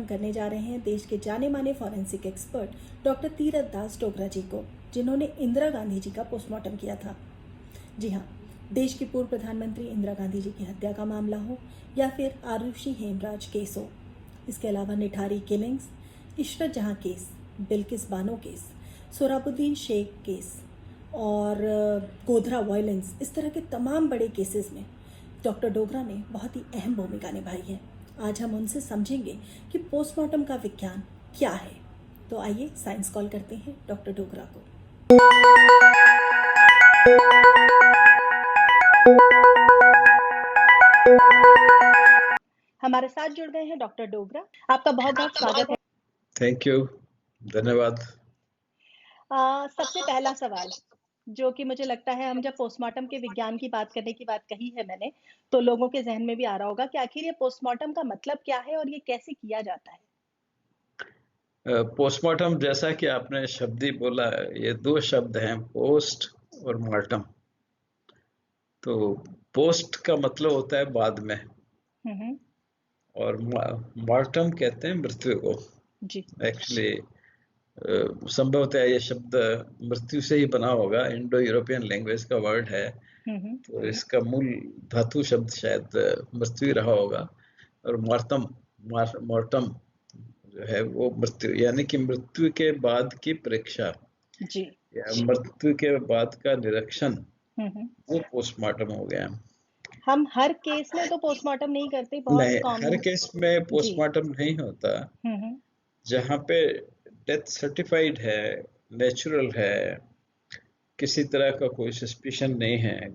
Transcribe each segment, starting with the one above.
करने जा रहे हैं देश के जाने माने फॉरेंसिक एक्सपर्ट डॉक्टर तीरथ दास डोगरा जी को, जिन्होंने इंदिरा गांधी जी का पोस्टमार्टम किया था। जी हाँ, देश की पूर्व प्रधानमंत्री इंदिरा गांधी जी की हत्या का मामला हो या फिर आरुषि हेमराज केस हो, इसके अलावा Nithari killings, Ishrat Jahan case, Bilkis Bano case, Sohrabuddin Sheikh case और गोधरा वायलेंस, इस तरह के तमाम बड़े केसेस में डॉक्टर डोगरा ने बहुत ही अहम भूमिका निभाई है। आज हम उनसे समझेंगे कि पोस्टमार्टम का विज्ञान क्या है। तो आइए साइंस कॉल करते हैं डॉक्टर डोगरा को। हमारे साथ जुड़ गए हैं डॉक्टर डोगरा। आपका बहुत बहुत स्वागत है। थैंक यू, धन्यवाद। सबसे पहला सवाल जो कि मुझे लगता है, हम जब पोस्टमार्टम के विज्ञान की बात करने की बात कही है मैंने, तो लोगों के जहन में भी आ रहा होगा कि आखिर ये पोस्टमार्टम का मतलब क्या है और ये कैसे किया जाता है। पोस्टमार्टम, जैसा कि आपने शब्द ही बोला, ये दो शब्द हैं, पोस्ट और मार्टम। तो पोस्ट का मतलब होता है बाद में, और मार्टम कहते हैं मृत्यु को। जी। एक्चुअली संभवतः ये शब्द मृत्यु से ही बना होगा, इंडो यूरोपियन लैंग्वेज का वर्ड है, तो इसका मूल धातु शब्द शायद मृत्यु रहा होगा। और मार्टम जो है वो मृत्यु, यानी कि मृत्यु के बाद की परीक्षा जी, या मृत्यु के बाद का निरीक्षण, वो पोस्टमार्टम हो गया। हम हर केस में तो पोस्टमार्टम नहीं करते, बहुत नहीं, कॉमन। हर केस में पोस्टमार्टम नहीं होता। जहाँ पे डेथ सर्टिफाइड है, नेचुरल है, किसी तरह का कोई सस्पिशन नहीं है,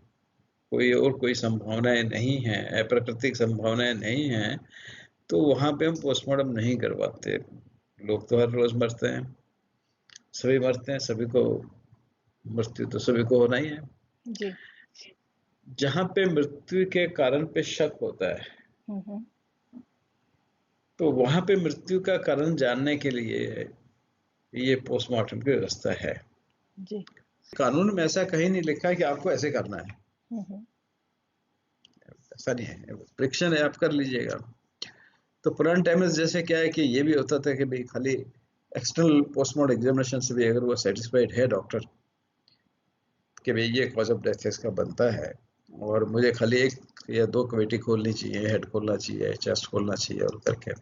कोई संभावनाएं नहीं है, अप्राकृतिक संभावनाएं नहीं है, तो वहां पे हम पोस्टमार्टम नहीं करवाते। लोग तो हर रोज मरते हैं, सभी मरते हैं, सभी को मृत्यु तो सभी को होना ही है। जी। जहां पे मृत्यु के कारण पे शक होता है, तो वहां पे मृत्यु का कारण जानने के लिए ये पोस्टमार्टम की व्यवस्था है। जी। कानून में ऐसा कहीं नहीं लिखा है कि आपको ऐसे करना है, ऐसा नहीं है। परीक्षण है, आप कर लीजिएगा। तो पुराने टाइम में जैसे क्या है कि ये भी होता था कि भाई खाली एक्सटर्नल पोस्टमार्टम एग्जामिनेशन से भी अगर वो सेटिस्फाइड है डॉक्टर कि भाई ये कॉज ऑफ डेथ इसका बनता है, और मुझे खाली एक या दो कमेटी खोलनी चाहिए, हेड खोलना चाहिए, चेस्ट खोलना चाहिए, और करके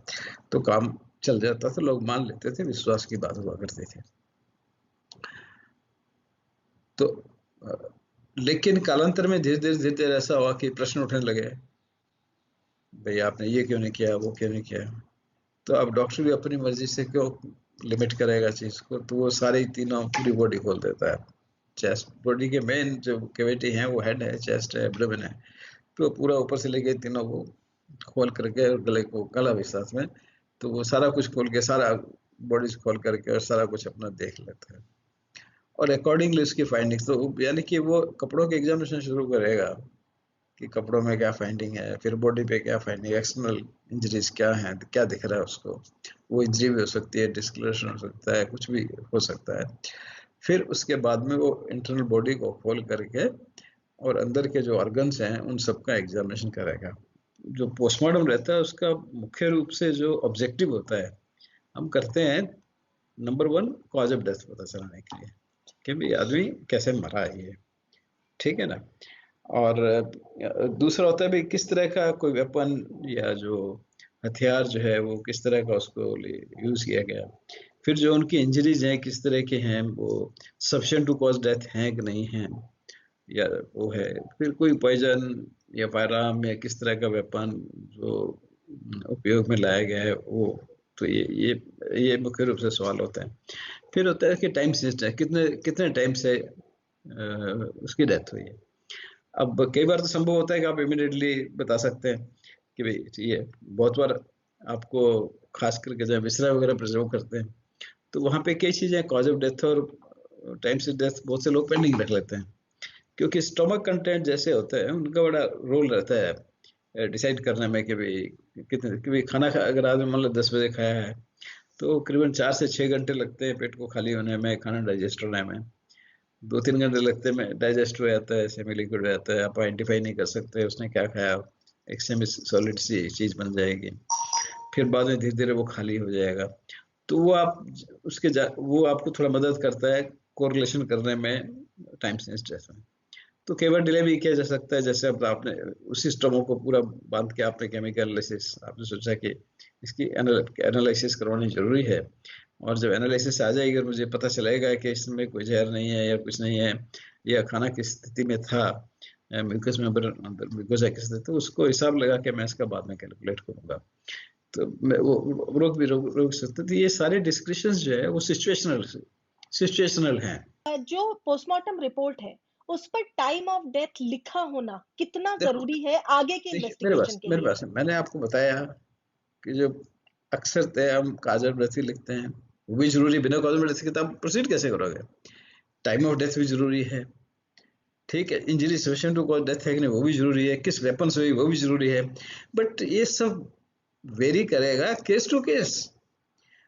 तो काम चल जाता था, लोग मान लेते थे, विश्वास की बात हुआ करती थी। तो लेकिन कालांतर में धीरे धीरे ऐसा हुआ कि प्रश्न उठने लगे, भाई आपने ये क्यों नहीं किया, वो क्यों नहीं किया। तो अब डॉक्टर भी अपनी मर्जी से क्यों लिमिट करेगा चीज को, तो वो सारी तीनों पूरी बॉडी खोल देता है। चेस्ट बॉडी के मेन जो कैविटी है वो हेड है, चेस्ट है, एब्डोमेन है, तो पूरा ऊपर से लेके तीनों को खोल करके, और गले को, गला भी साथ में, तो वो सारा कुछ खोल के, सारा बॉडी खोल करके और सारा कुछ अपना देख लेता है। और अकॉर्डिंगली उसकी फाइंडिंग्स, तो यानी कि वो कपड़ों के एग्जामिनेशन शुरू करेगा कि कपड़ों में क्या फाइंडिंग है, फिर बॉडी पे क्या फाइंडिंग, एक्सटर्नल इंजरीज क्या है, क्या दिख रहा है उसको, वो इंजरी भी हो सकती है, डिस्कलरेशन हो सकता है, कुछ भी हो सकता है। फिर उसके बाद में वो इंटरनल बॉडी को खोल करके और अंदर के जो ऑर्गन्स हैं उन सबका एग्जामिनेशन करेगा। जो पोस्टमार्टम रहता है उसका मुख्य रूप से जो ऑब्जेक्टिव होता है, हम करते हैं नंबर 1 कॉज ऑफ डेथ पता चलाने के लिए कि भाई आदमी कैसे मरा है ये, ठीक है ना। और दूसरा होता है भाई किस तरह का कोई वेपन या जो हथियार जो है वो किस तरह का उसको यूज किया गया। फिर जो उनकी इंजरीज हैं किस तरह के हैं, वो सफिशिएंट टू कॉज डेथ हैं कि नहीं हैं, या वो है। फिर कोई पॉइजन या फायरआर्म या किस तरह का वेपन जो उपयोग में लाया गया है वो, तो ये मुख्य रूप से सवाल होता है। फिर होता है कि टाइम सिस्टम, कितने टाइम से उसकी डेथ हुई है। अब कई बार तो संभव होता है कि आप इमीडिएटली बता सकते हैं कि भाई ये, बहुत बार आपको खास करके जब विसरा वगैरह प्रिजर्व करते हैं तो वहाँ पे कई चीजें, कॉज ऑफ डेथ और टाइम से डेथ, बहुत से लोग पेंडिंग रख लेते हैं, क्योंकि स्टोमक कंटेंट जैसे होते हैं उनका बड़ा रोल रहता है डिसाइड करने में कि भाई कितने, कि भाई खाना अगर आदमी मान लो 10 बजे खाया है तो करीबन 4 से 6 घंटे लगते हैं पेट को खाली होने में, खाना डाइजेस्ट होने में। 2-3 घंटे लगते में डाइजेस्ट हो जाता है, सेमी लिक्विड हो जाता है, आप आइडेंटिफाई नहीं कर सकते उसने क्या खाया, एक सेमी सॉलिड सी चीज बन जाएगी। फिर बाद में धीरे-धीरे वो खाली हो जाएगा। तो वो आप वो आपको थोड़ा मदद करता है कोरिलेशन करने में टाइम सेंस डेथ में। तो कई बार डिले भी किया जा सकता है, जैसे अब आपने उसी स्टोमक को पूरा बांध के आपने केमिकल एनालिसिस आपने सोचा कि इसकी एनालिसिस करवानी जरूरी है, और जब एनालिसिस आ जाएगी और मुझे पता चलेगा कि इसमें कोई जहर नहीं है या कुछ नहीं है, या खाना किस स्थिति में था, म्यूकस मेंबर अंदर म्यूकोसा किस स्थिति, तो उसको हिसाब लगा के मैं इसका बाद में कैलकुलेट करूंगा, तो मैं वो रोक सकते। तो ये सारे डिस्क्रिप्शंस जो है वो सिचुएशनल हैं। जो पोस्टमार्टम रिपोर्ट है उस पर टाइम ऑफ डेथ लिखा होना कितना देखो, जरूरी है आगे के इन्वेस्टिगेशन के मेरे लिए? पास मैंने आपको बताया कि जो अक्सर तय हम काजल मृत्यु लिखते हैं वो भी जरूरी, बिना काजल मृत्यु के आप प्रोसीड कैसे करोगे? टाइम ऑफ डेथ भी जरूरी है, ठीक है, injury sufficient to cause death है कि नहीं वो भी जरूरी है, किस वेपन से हुई वो भी जरूरी है, बट ये सब वेरी करेगा केस टू केस।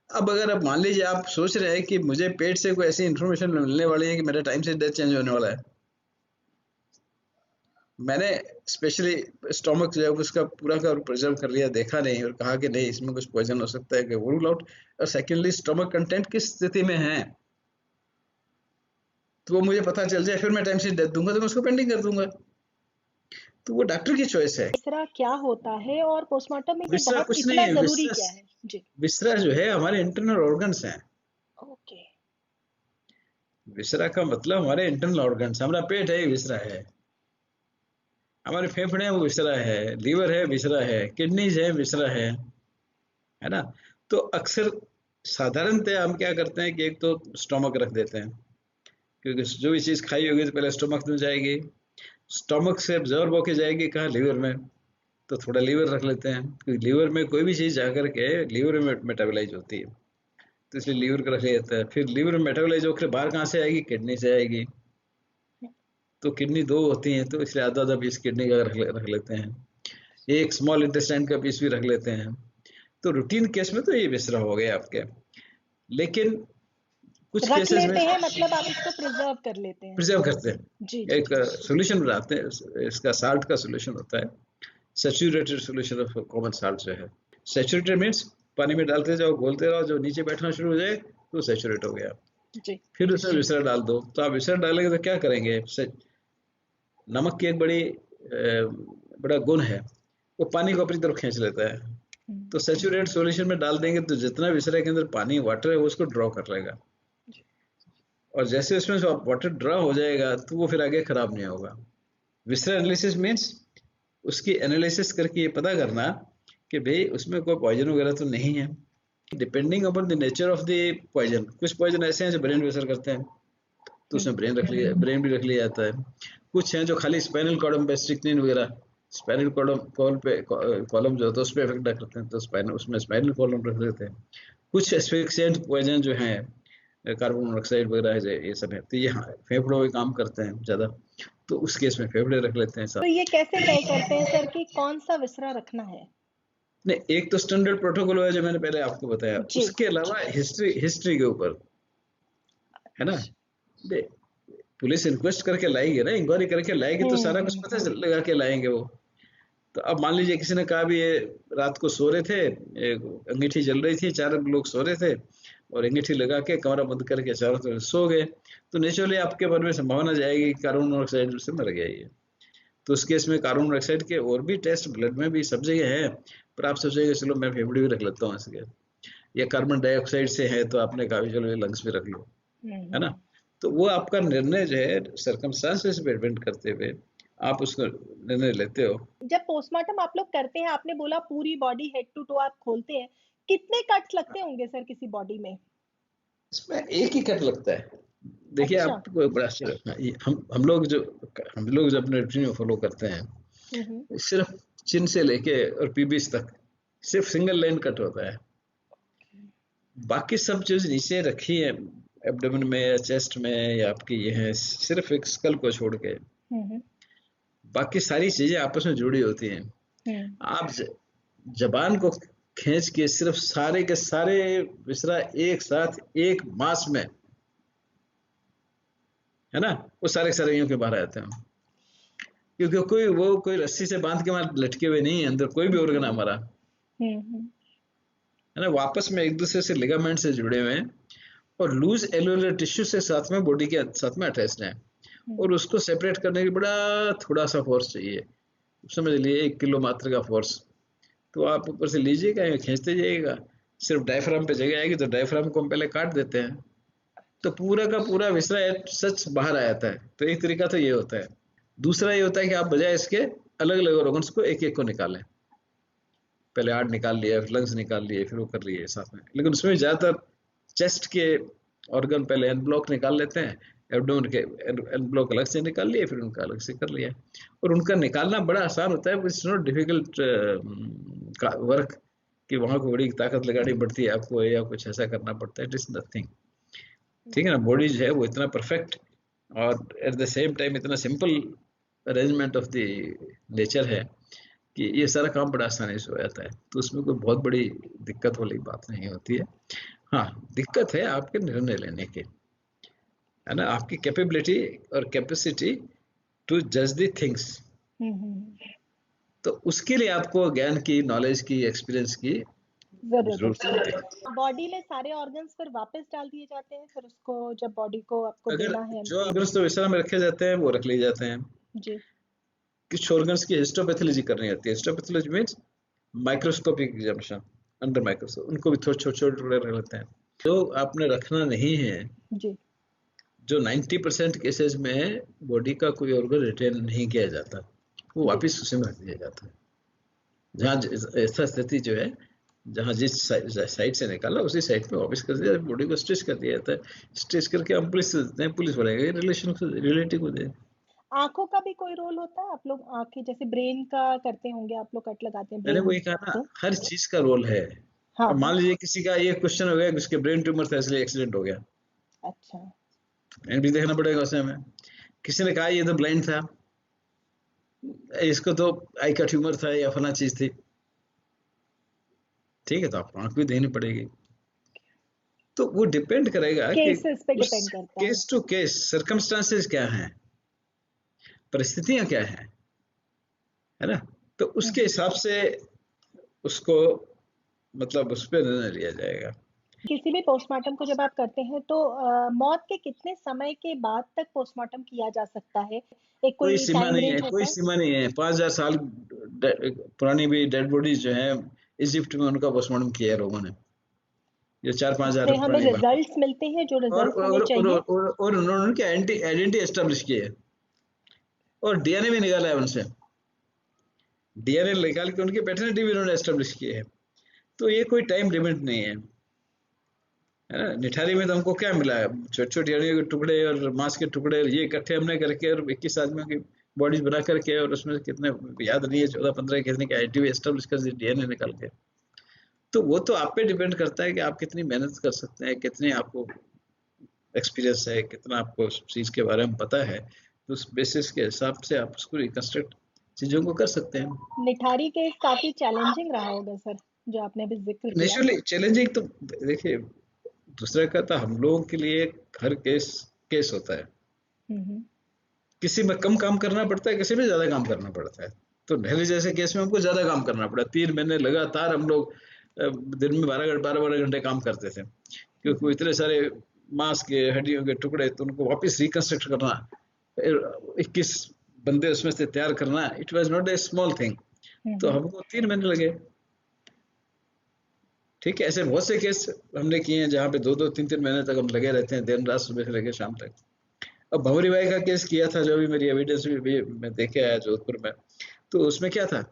अब अगर आप मान लीजिए आप सोच रहे हैं कि मुझे पेट से कोई ऐसी इंफॉर्मेशन मिलने वाली है कि मेरा टाइम से डेथ चेंज होने वाला है, मैंने स्पेशली स्टोमक जो है उसका पूरा का प्रिजर्व कर लिया, देखा नहीं और कहा कि नहीं इसमें कुछ पॉइजन हो सकता है कि वो रूल आउट, और सेकेंडली स्टोमक कंटेंट किस स्थिति में है तो वो मुझे पता चल जाए, फिर मैं टाइम से डेथ दूंगा तो मैं उसको पेंडिंग कर दूंगा। तो वो डॉक्टर की चॉइस है। विसरा क्या होता है और पोस्टमार्टम में ये विसरा बहुत कुछ नहीं इतना है, जरूरी क्या है? जी, विसरा जो है हमारे इंटरनल ऑर्गन्स हैं। ओके। विसरा का मतलब हमारे इंटरनल ऑर्गन्स, हमारा पेट है विसरा है, हमारे फेफड़े हैं वो विसरा है, लीवर है विसरा है, किडनीज है विसरा है ना। तो अक्सर साधारणतः हम क्या करते हैं कि एक तो स्टोमक रख देते हैं, क्योंकि जो भी चीज खाई होगी तो पहले स्टोमक में जाएगी, स्टोमक से एब्जॉर्ब होके जाएगी कहाँ, लीवर में, तो थोड़ा लीवर रख लेते हैं, क्योंकि लीवर में कोई भी चीज जाकर के लीवर में मेटाबोलाइज होती है, तो इसलिए लीवर का रख लिया जाता है। फिर लीवर में मेटाबोलाइज होकर बाहर कहाँ से आएगी, किडनी से आएगी, तो किडनी दो होती हैं तो इसलिए आधा आधा पीस किडनी का रख लेते हैं, एक स्मॉल इंटेस्टाइन का पीस भी रख लेते हैं। तो रूटीन केस में तो ये विसरा हो गया आपके, लेकिन कुछ रख केसेस में लेते हैं मतलब आप इसको प्रिजर्व कर लेते हैं? प्रिजर्व करते हैं, जी जी एक सोल्यूशन बनाते हैं, इसका साल्ट का सोल्यूशन होता है, saturated solution of common salt जो है। सैचुरेटेड मीन्स पानी में डालते जाओ, घोलते रहो, जो नीचे बैठना शुरू हो जाए तो सैचुरेट हो गया, जी। फिर उसमें विसरा डाल दो। तो आप विसरा डालेंगे तो क्या करेंगे, नमक की एक बड़ा गुण है, वो पानी को अपनी तरफ खींच लेता है, तो सैचुरेटेड सॉल्यूशन में डाल देंगे तो जितना विसरा के अंदर पानी वाटर है वो उसको ड्रॉ कर लेगा, और जैसे उसमें वाटर ड्रॉ हो जाएगा तो वो फिर आगे खराब नहीं होगा। विसरा एनालिसिस मीन्स उसकी एनालिसिस करके ये पता करना कि भाई उसमें कोई पॉइजन वगैरह तो नहीं है, depending upon the nature of the poison. कुछ पॉइजन ऐसे हैं जो ब्रेन पे असर करते हैं तो उसमें ब्रेन भी रख लिया जाता है, कुछ हैं जो खाली स्पाइनल कॉलम पे, स्ट्रिक्निन वगैरह स्पाइनल कॉलम जो होता है उस पर इफेक्ट करते हैं तो उसमें स्पाइनल कॉलम रख देते हैं। कुछ एस्फिक्सिएंट पॉइजन जो हैं कार्बन मोनोऑक्साइड वगैरह है, ये सब है, तो ये फेफड़ों में काम करते हैं ज्यादा, तो उस केस में फेफड़े रख लेते हैं साथ। तो ये कैसे तय करते हैं सर कि कौन सा विसरा रखना है? नहीं, एक तो स्टैंडर्ड प्रोटोकॉल है जो मैंने पहले आपको बताया, उसके अलावा हिस्ट्री के ऊपर है ना, पुलिस इंक्वेस्ट करके लाएगी ना, इंक्वायरी करके लाएगी तो सारा कुछ पता लगा के लाएंगे वो। तो अब मान लीजिए किसी ने कहा भी ये रात को सो रहे थे, अंगीठी जल रही थी, 4 लोग सो रहे थे और अंगीठी लगा के कमरा बंद करके चारों तरफ सो गए, तो नेचुरली आपके मन में संभावना जाएगी कि कार्बन मोनोऑक्साइड से मर गया ये। तो उस केस में कार्बन मोनोऑक्साइड के और भी टेस्ट ब्लड में भी सब जगह है, पर आप सोचेंगे चलो मैं फेफड़े भी रख लेता हूँ इसके, या कार्बन डाइऑक्साइड से है तो आपने कहा चलो ये लंग्स भी रख लो, है ना। तो वो आपका निर्णय जो है सर्कमस्टांसेस पे डिपेंड करते हुए आप उसको निर्णय लेते हो। जब पोस्टमार्टम आप लोग करते हैं, आपने बोला पूरी बॉडी हेड टू टो आप खोलते हैं, कितने कट्स लगते होंगे सर किसी बॉडी में? इसमें एक ही कट लगता है। देखिए अच्छा। आपको बड़ा आश्चर्य, हम लोग जो अपने रूटीन में फॉलो करते हैं, सिर्फ चिन से लेके और पीबीस तक सिर्फ सिंगल लाइन कट होता है, बाकी सब चीज नीचे रखी है एब्डोमेन में या चेस्ट में या आपकी ये है, सिर्फ एक स्कल को छोड़ के बाकी सारी चीजें आपस में जुड़ी होती हैं। आप जबान को खींच के सिर्फ सारे के सारे विसरा एक साथ एक मास में, है ना, वो सारे के सारे यूं के बाहर आते हैं, क्योंकि कोई रस्सी से बांध के वहां लटके हुए नहीं है, अंदर कोई भी ऑर्गन हमारा। है ना, वापस में एक दूसरे से लिगामेंट से जुड़े हुए हैं और लूज एलुलर टिश्यू से साथ में बॉडी के साथ में अटैच्ड हैं, और उसको सेपरेट करने के बड़ा थोड़ा सा फोर्स चाहिए। समझ लिए 1 किलो मात्र का फोर्स, तो आप ऊपर से लीजिएगा या खींचते जाइएगा, सिर्फ डायफ्राम पे जगह आएगी तो डायफ्राम को हम पहले काट देते हैं, तो पूरा का पूरा विसरा सच बाहर आ जाता है। तो एक तरीका तो ये होता है। दूसरा ये होता है कि आप बजाय इसके अलग अलग ऑर्गन्स को एक एक को निकालें, पहले हार्ट निकाल लिया, फिर लंग्स निकाल लिए, फिर वो कर लिए साथ में, लेकिन उसमें ज्यादातर चेस्ट के ऑर्गन पहले एन ब्लॉक निकाल लेते हैं, एब्डोमेन के एन ब्लॉक अलग से निकाल लिए, फिर उनका अलग से कर लिया, और उनका निकालना बड़ा आसान होता है। इट्स नॉट डिफिकल्ट वर्क कि वहां को बड़ी ताकत लगानी पड़ती है आपको या कुछ ऐसा करना पड़ता है, इट इज नथिंग। ठीक है ना, बॉडी जो है वो इतना परफेक्ट और एट द सेम टाइम इतना simple arrangement of the nature है कि ये सारा काम बड़ा आसानी से हो जाता है, तो उसमें कोई बहुत बड़ी दिक्कत वाली बात नहीं होती है। हाँ, दिक्कत है आपके निर्णय लेने की, है ना, आपकी कैपेबिलिटी और कैपेसिटी टू जज द थिंग्स। तो उसके लिए आपको ज्ञान की, नॉलेज की, एक्सपीरियंस की जरूरत होती है। बॉडी में सारे ऑर्गन्स फिर वापस डाल दिए जाते हैं, फिर उसको जब बॉडी को आपको देना अगर है जो ऑर्गन्स तो विश्राम में रखे जाते हैं वो रख लिए जाते हैं जी। कुछ ऑर्गन्स की हिस्टोपैथोलॉजी करनी होती है। Histopathology means microscopic examination under microscope, उनको भी थोड़े छोटे छोटे टुकड़े रख लेते हैं। जो आपने रखना नहीं है जी, जो 90% केसेस में बॉडी का कोई ऑर्गन रिटेन नहीं किया जाता, वो वापस उसी में रख दिया जाता है। जहाँ ऐसा स्थिति जो है, जहाँ जिस साइड से निकाला उसी साइड पे वापस कर दिया जाता है, बॉडी को स्ट्रेच कर दिया जाता है। स्ट्रेच करके हम पुलिस देते हैं, पुलिस वाले रिलेशन रिलेटिव को दे। आंखों का भी कोई रोल होता है? आप लोग आंखें जैसे ब्रेन का करते होंगे, आप लोग कट लगाते हैं मैंने ब्रेन वही कहा ना, को। हर चीज का रोल है। हाँ अब मान हाँ, लीजिए किसी का ये क्वेश्चन हो गया कि उसके ब्रेन ट्यूमर था इसलिए एक्सीडेंट हो गया, अच्छा भी देखना पड़ेगा उसे हमें। किसी ने कहा ये तो ब्लाइंड था, इसको तो आई का ट्यूमर था या फला चीज थी, ठीक है, तो आपको आंख भी देनी पड़ेगी। तो वो डिपेंड करेगा कि केसेस पे उस डिपेंड करता है। केस टू केस सर्कमस्टांसेस क्या हैं, परिस्थितियां क्या हैं, है ना, तो उसके हिसाब से उसको मतलब उस पर निर्णय लिया जाएगा। किसी भी पोस्टमार्टम को जब आप करते हैं तो मौत के कितने समय के बाद तक पोस्टमार्टम किया जा सकता है? एक कोई कोई सीमा टाइम नहीं है, रेंज कोई होता है? सीमा नहीं है। 5000 साल पुरानी भी डेड बॉडीज जो है इजिप्ट में, उनका पोस्टमार्टम किया है लोगों ने, ये 4-5 उससे हजार हमें पुरानी बात। रिजल्ट्स मिलते हैं, जो और रिजल्ट्स हमें और और चाहिए। और उन्होंने उनकी आइडेंटिटी एस्टेब्लिश की है और डीएनए भी निकाला है उनसे, डीएनए निकाल के उनकी पैटर्निटी भी उन्होंने एस्टेब्लिश की है। तो ये कोई टाइम लिमिट नहीं है, है ना। निठारी में तो हमको क्या मिला है, छोटी छोटी हड्डियों के टुकड़े और मांस के टुकड़े, ये इकट्ठे हमने करके और 21 आदमियों की बॉडीज बना करके, और उसमें कितने याद नहीं है 14-15 कितने की आईटीवी एस्टेब्लिश कर दी डीएनए निकाल के। तो वो तो आप पे डिपेंड करता है कि आप कितनी मेहनत कर सकते हैं, कितने आपको एक्सपीरियंस है, कितना आपको उस चीज के बारे में पता है, तो उस बेसिस के हिसाब से आप उसको रिकंस्ट्रक्ट चीजों को कर सकते हैं। निठारी केस काफी चैलेंजिंग रहा होगा सर, जो आपने अभी जिक्र किया। नेचुरली चैलेंजिंग तो देखिए, दूसरा का था, हम लोगों के लिए हर केस केस होता है। हम्म, किसी में कम काम करना पड़ता है, किसी में ज्यादा काम करना पड़ता है। तो नहली जैसे केस में हमको ज्यादा काम करना पड़ा, 3 महीने लगातार हम लोग दिन में 12 घंटे काम करते थे, क्योंकि इतने सारे मांस के हड्डियों के टुकड़े, तो उनको वापस रिकंस्ट्रक्ट करना, 21 बंदे उसमें से तैयार करना, it was not a small thing. तो हमको 3 महीने लगे। ठीक है, ऐसे बहुत से केस हमने किए हैं जहाँ पे 2-2, 3-3 महीने तक हम लगे रहते हैं, दिन रात सुबह से लेकर शाम तक। अब भंवरी बाई का केस किया था, जो भी मेरी एविडेंस भी मैं देखे आया जोधपुर में, तो उसमें क्या था,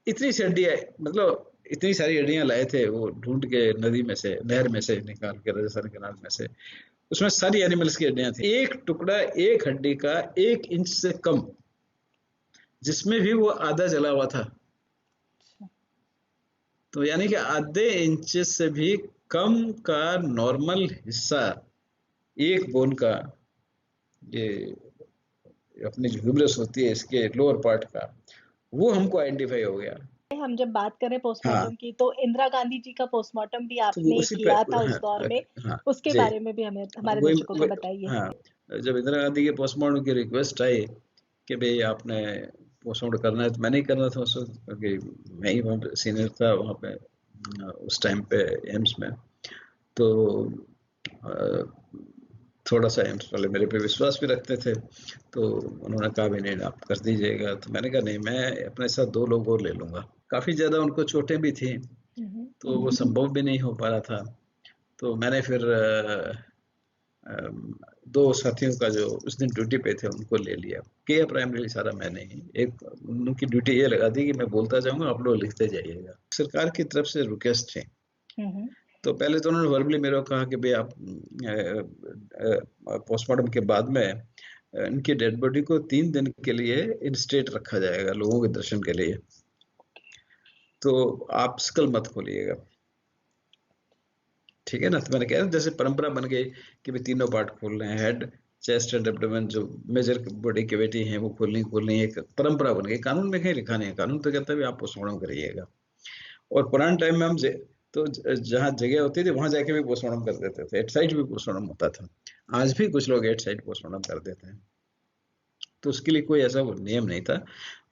इतनी सी हड्डियां, मतलब इतनी सारी हड्डियां लाए थे वो ढूंढ के नदी में से, नहर में से निकाल के, राजस्थान केनाल में से, उसमें सारी एनिमल्स की हड्डियां थी। एक टुकड़ा, एक हड्डी का 1 इंच से कम, जिसमें भी वो आधा जला हुआ था, तो यानी कि आधे इंच से भी कम का नॉर्मल हिस्सा एक बोन का, ये अपनी जो ह्यूमरस होती है इसके लोअर पार्ट का, वो हमको आइडेंटिफाई हो गया। हम जब बात करें हाँ, पोस्टमार्टम की, तो इंदिरा गांधी जी का पोस्टमार्टम भी तो वो आपने उसी पे, किया था हाँ, उस दौर में, हाँ उसके जी, बारे में भी हमें, हमारे वही दर्शकों को बताइए। हाँ, जब इंदिरा गांधी के पोस्टमार्टम की रिक्वेस्ट आई कि भाई आपने पोस्टमार्टम करना है, तो मैंने ही करना था उस वक्त, क्योंकि मैं ही वहाँ पे सीनियर था, वहाँ पे उस टाइम पे एम्स में। तो थोड़ा सा एम्स वाले मेरे पे विश्वास भी रखते थे, तो उन्होंने कहा भी नहीं आप कर दीजिएगा। तो मैंने कहा नहीं, मैं अपने साथ 2 लोग और ले लूँगा। काफ़ी ज़्यादा उनको चोटें भी थी, तो वो संभव भी नहीं हो पा रहा था। तो मैंने फिर 2 साथियों का जो उस दिन ड्यूटी पे थे उनको ले लिया। किया प्राइमरीली सारा मैंने ही। एक उनकी ड्यूटी ये लगा दी कि मैं बोलता जाऊँगा, आप लोग लिखते जाइएगा। सरकार की तरफ से रिक्वेस्ट थी। तो पहले तो उन्होंने वर्बली मेरे को कहा कि भई आप पोस्टमार्टम के बाद में इनकी डेड बॉडी को 3 दिन के लिए इन स्टेट रखा जाएगा लोगों के दर्शन के लिए। तो आप स्कल मत खोलिएगा। ठीक है ना? तो मैंने कहा जैसे परंपरा बन गई कि भाई तीनों पार्ट खोल रहे हैं, हेड, चेस्ट एंड एब्डोमेन, जो मेजर बॉडी कैविटी है वो खोलनी एक परंपरा बन गई। कानून में कहीं लिखा नहीं है, कानून तो कहता है आप पोस्टमार्टम करिएगा। और पुराने टाइम में हम तो जहाँ जगह होती थी वहां जाके भी पोस्टमार्टम कर देते थे, एट साइड भी पोस्टमार्टम होता था। आज भी कुछ लोग एट साइड पोस्टमार्टम कर देते हैं, तो उसके लिए कोई ऐसा वो नियम नहीं था।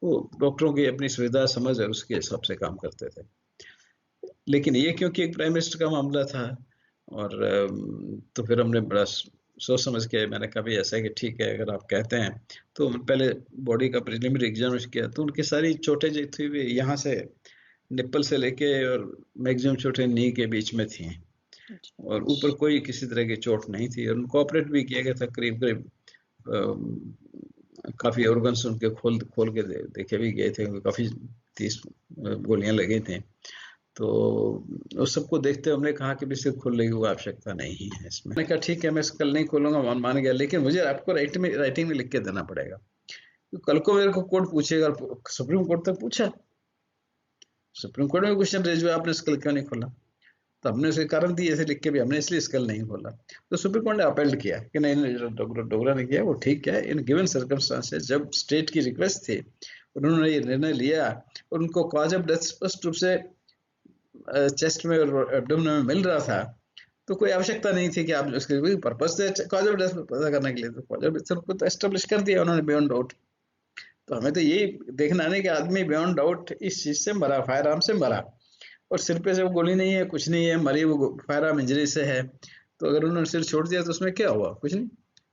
वो डॉक्टरों की अपनी सुविधा समझ और उसके हिसाब से काम करते थे। लेकिन ये क्योंकि एक प्राइम मिनिस्टर का मामला था, और तो फिर हमने बड़ा सोच समझ के मैंने कहा भाई ऐसा है कि ठीक है, अगर आप कहते हैं तो पहले बॉडी का प्रिलिमिनरी एग्जामिनेशन किया, तो उनकी सारी चोटें जो थी वे यहाँ से निप्पल से लेके और मैक्सिमम चोटें नी के बीच में थी, और ऊपर कोई किसी तरह की चोट नहीं थी। और उनको ऑपरेट भी किया गया था, करीब काफ़ी ऑर्गन्स उनके खोल के देखे भी गए थे, काफ़ी 30 गोलियां लगी थी। तो उस सबको देखते हुए हमने कहा कि सिर्फ खोलने की आवश्यकता नहीं है इसमें। मैंने कहा ठीक है, मैं कल नहीं खोलूंगा, मान गया, लेकिन मुझे आपको राइटिंग में लिख के देना पड़ेगा। तो कल को मेरे को कोर्ट पूछेगा, सुप्रीम कोर्ट तक पूछा, सुप्रीम कोर्ट में क्वेश्चन रेज हुआ आपने स्कल क्यों नहीं खोला, तो हमने उसके कारण दिए ऐसे लिख के भी, हमने इसलिए स्कल नहीं खोला। तो सुप्रीम कोर्ट ने अपील किया कि नहीं, डोगरा ने किया वो ठीक है, इन गिवन सर्कमस्टांसेस जब स्टेट की रिक्वेस्ट थी उन्होंने ये निर्णय लिया, और उनको कॉज ऑफ डेथ स्पष्ट रूप से चेस्ट में और एब्डोमेन में मिल रहा था, तो कोई आवश्यकता नहीं थी कि आप उसके पर्पस से कॉज ऑफ डेथ पता करने के लिए, तो कॉज ऑफ डेथ को तो एस्टेब्लिश कर दिया उन्होंने बियॉन्ड डाउट। तो हमें तो यही देखना है कि आदमी बियॉन्ड डाउट इस चीज से मरा, फायर आर्म से मरा, और सिर पे से वो गोली नहीं है, कुछ नहीं है, मरी वो फायर आर्म इंजरी से है। तो अगर उन्होंने सिर छोड़ दिया तो उसमें क्या हुआ, कुछ नहीं,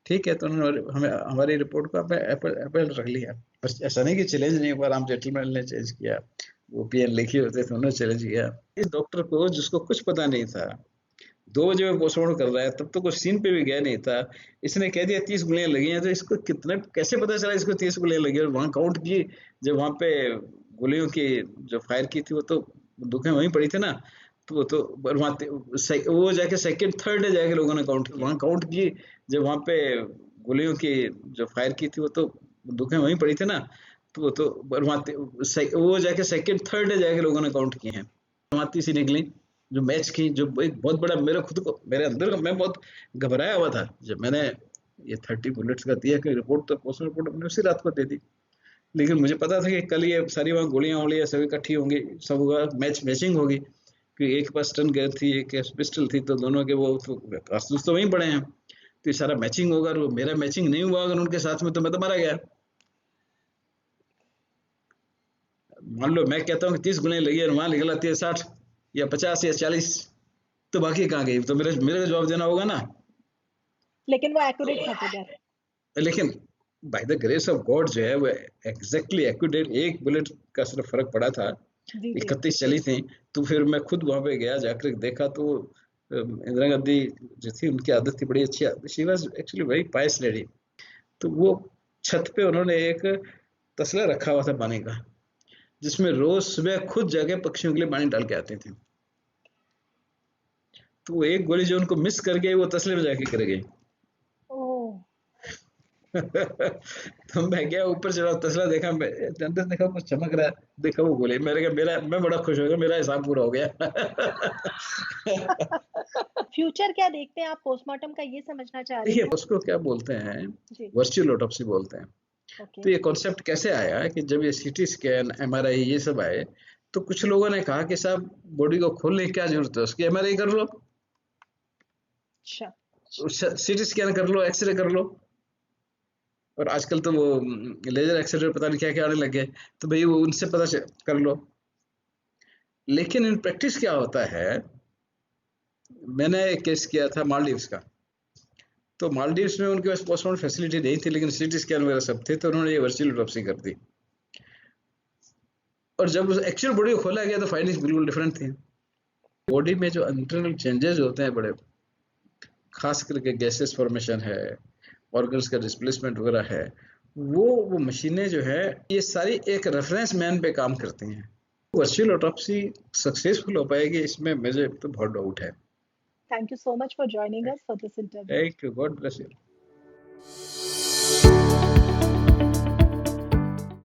ठीक है। तो उन्होंने हमें हमारी रिपोर्ट को अपील रख लिया। बस ऐसा नहीं कि चैलेंज नहीं हुआ, राम जेटलमैन ने चेंज किया, वो पीएन लिखे होते थे उन्होंने चैलेंज किया। इस डॉक्टर को जिसको कुछ पता नहीं था, 2 बजे में पोस्टमार्टम कर रहा है, तब तो कोई सीन पे भी गया नहीं था, इसने कह दिया 30 गोलियां लगी हैं, तो इसको कितने कैसे पता चला इसको 30 गोलियां लगी? और वहां काउंट की, जब वहां पे गोलियों की जो फायर की थी वो तो दुखें वहीं पड़ी थी ना, तो वहां वो जाके सेकंड थर्ड डे जाके लोगों ने काउंट वहां काउंट की, जब वहां पे गोलियों की जो फायर की थी वो तो दुखें वहीं पड़ी थी ना, तो वहां वो जाके सेकंड थर्ड डे जाके लोगों ने काउंट किए हैं। वहां तीसरी निकली जो मैच की, जो एक बहुत बड़ा मेरे खुद को मेरे अंदर मैं बहुत घबराया हुआ था जब मैंने ये 30 बुलेट्स का दिया कि रिपोर्ट, तो पोस्ट रिपोर्ट मैंने उसी रात को दे दी। लेकिन मुझे पता था कि कल ये सारी वहाँ गोलियां वोलियां सभी इकट्ठी होंगी, सब होगा, मैचिंग होगी, कि एक पास स्टन गन थी, एक पिस्टल थी, तो दोनों के वो तो कारतूस तो वहीं पड़े हैं, तो ये सारा मैचिंग होगा, और मेरा मैचिंग नहीं हुआ अगर उनके साथ में, तो मैं तो मारा गया। मान लो मैं कहता हूँ कि 30 गोलियां लगी और वहां निकला 60 या 50 या 40, तो बाकी कहाँ गई? तो मेरे को जवाब देना होगा ना। लेकिन वो एक्यूरेट था पुजारी, लेकिन by the grace of God जो है वो एग्जैक्टली एक्यूरेट, एक बुलेट का सिर्फ फर्क पड़ा था, 31 चली थी। तो फिर मैं खुद वहां पे गया, जाकर देखा, तो इंदिरा गांधी जो थी उनकी आदत थी बड़ी अच्छी, she was actually very Payas lady. तो वो छत पे उन्होंने एक तसला रखा हुआ था पानी का, जिसमें रोज सुबह खुद जाके पक्षियों के लिए पानी डाल के आते थे। तो वो एक गोली जो उनको मिस कर गई वो तसले में जाके कर गई। तो मैं गया ऊपर चढ़ा, तसला देखा, अंदर देखा कुछ चमक रहा है, देखा वो गोली, मैं बड़ा खुश हो गया, मेरा हिसाब पूरा हो गया। फ्यूचर क्या देखते हैं आप पोस्टमार्टम का, ये समझना चाह रहे देखिए हैं? उसको क्या बोलते हैं, वर्चुअल ऑटोप्सी बोलते हैं। तो ये कॉन्सेप्ट कैसे आया कि जब ये सीटी स्कैन, एमआरआई ये सब आए, तो कुछ लोगों ने कहा कि साहब बॉडी को खोलने की क्या जरूरत है, उसकी एमआरआई कर लो, सीटी स्कैन कर लो, एक्सरे कर लो, और आजकल तो वो लेजर एक्सरे पता नहीं क्या क्या आने लगे, तो भाई वो उनसे पता कर लो। लेकिन इन प्रैक्टिस क्या होता है, मैंने एक केस किया था मालदीव्स का। तो मालदीव्स में उनके पास पोस्टमार्टम फैसिलिटी नहीं थी, लेकिन सीटी स्कैन वगैरह सब थे, तो उन्होंने ये वर्चुअल ऑटोप्सी कर दी। और जब उस एक्चुअल बॉडी को खोला गया तो फाइंडिंग्स बिल्कुल डिफरेंट थी। बॉडी में जो इंटरनल चेंजेस होते हैं बड़े, खास करके गैसेस फॉर्मेशन है, ऑर्गन्स का डिस्प्लेसमेंट वगैरह है, वो मशीनें जो है ये सारी एक रेफरेंस मैन पे काम करती हैं। वर्चुअल ऑटोप्सी सक्सेसफुल हो पाएगी इसमें मुझे तो बहुत डाउट है। Thank you so much for joining us for this interview. Thank you, God bless you.